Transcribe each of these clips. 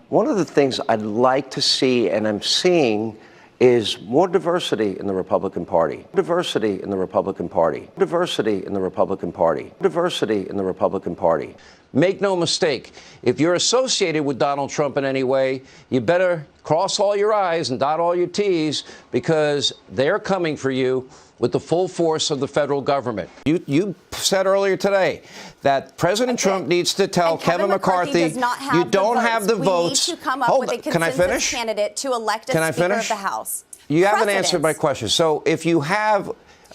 One of the things I'd like to see, and I'm seeing, is more diversity in the Republican Party. Diversity in the Republican Party. Diversity in the Republican Party. Diversity in the Republican Party. Make no mistake, if you're associated with Donald Trump in any way, you better cross all your I's and dot all your T's, because they're coming for you with the full force of the federal government. You said earlier today that President Trump needs to tell Kevin McCarthy, you don't have the votes. We need to come up with a consensus candidate to elect a Speaker of the House. You haven't answered my question. So if you have...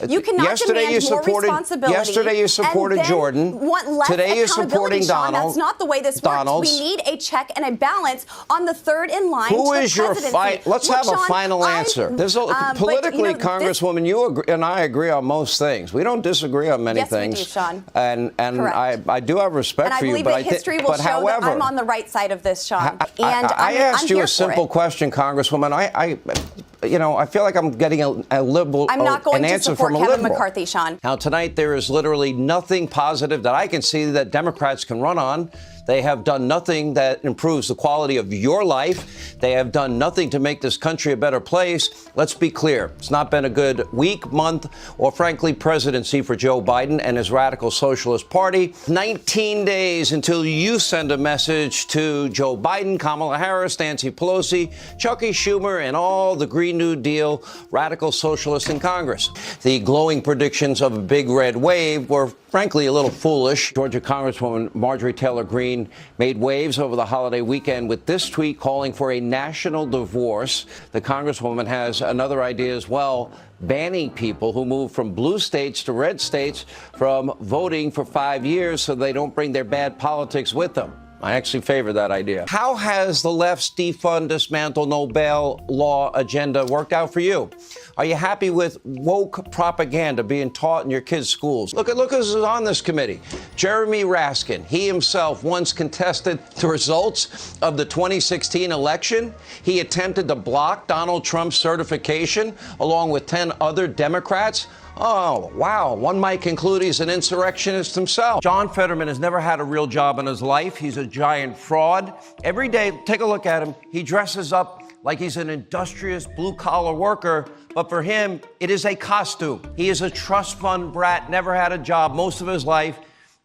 You cannot demand more responsibility. Yesterday you supported Jordan. Today you're supporting Donald. That's not the way this works. We need a check and a balance on the third in line. Who is your fight? Let's have a final answer. There's politically, Congresswoman, you and I agree on most things. We don't disagree on many things. Yes, we do, Sean. And I do have respect for you. And I believe that history will show that I'm on the right side of this, Sean. I asked you a simple question, Congresswoman. I feel like I'm getting a liberal I'm not going an to answer support from a Kevin liberal. McCarthy, Sean. Now, tonight, there is literally nothing positive that I can see that Democrats can run on. They have done nothing that improves the quality of your life. They have done nothing to make this country a better place. Let's be clear. It's not been a good week, month, or frankly, presidency for Joe Biden and his radical socialist party. 19 days until you send a message to Joe Biden, Kamala Harris, Nancy Pelosi, Chucky Schumer, and all the Green New Deal radical socialists in Congress. The glowing predictions of a big red wave were frankly a little foolish. Georgia Congresswoman Marjorie Taylor Greene made waves over the holiday weekend with this tweet calling for a national divorce. The Congresswoman has another idea as well, banning people who move from blue states to red states from voting for 5 years so they don't bring their bad politics with them. I actually favor that idea. How has the left's defund, dismantle, no bail law agenda worked out for you? Are you happy with woke propaganda being taught in your kids' schools? Look who's on this committee. Jeremy Raskin. He himself once contested the results of the 2016 election. He attempted to block Donald Trump's certification along with 10 other Democrats. Oh, wow. One might conclude he's an insurrectionist himself. John Fetterman has never had a real job in his life. He's a giant fraud. Every day, take a look at him. He dresses up like he's an industrious blue-collar worker, but for him, it is a costume. He is a trust fund brat, never had a job most of his life.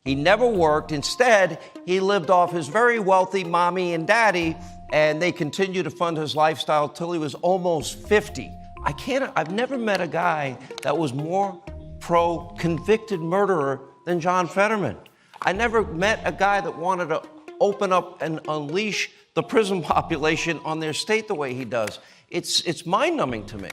He never worked. Instead, he lived off his very wealthy mommy and daddy, and they continued to fund his lifestyle till he was almost 50. I've never met a guy that was more pro-convicted murderer than John Fetterman. I never met a guy that wanted to open up and unleash the prison population on their state the way he does. It's mind-numbing to me.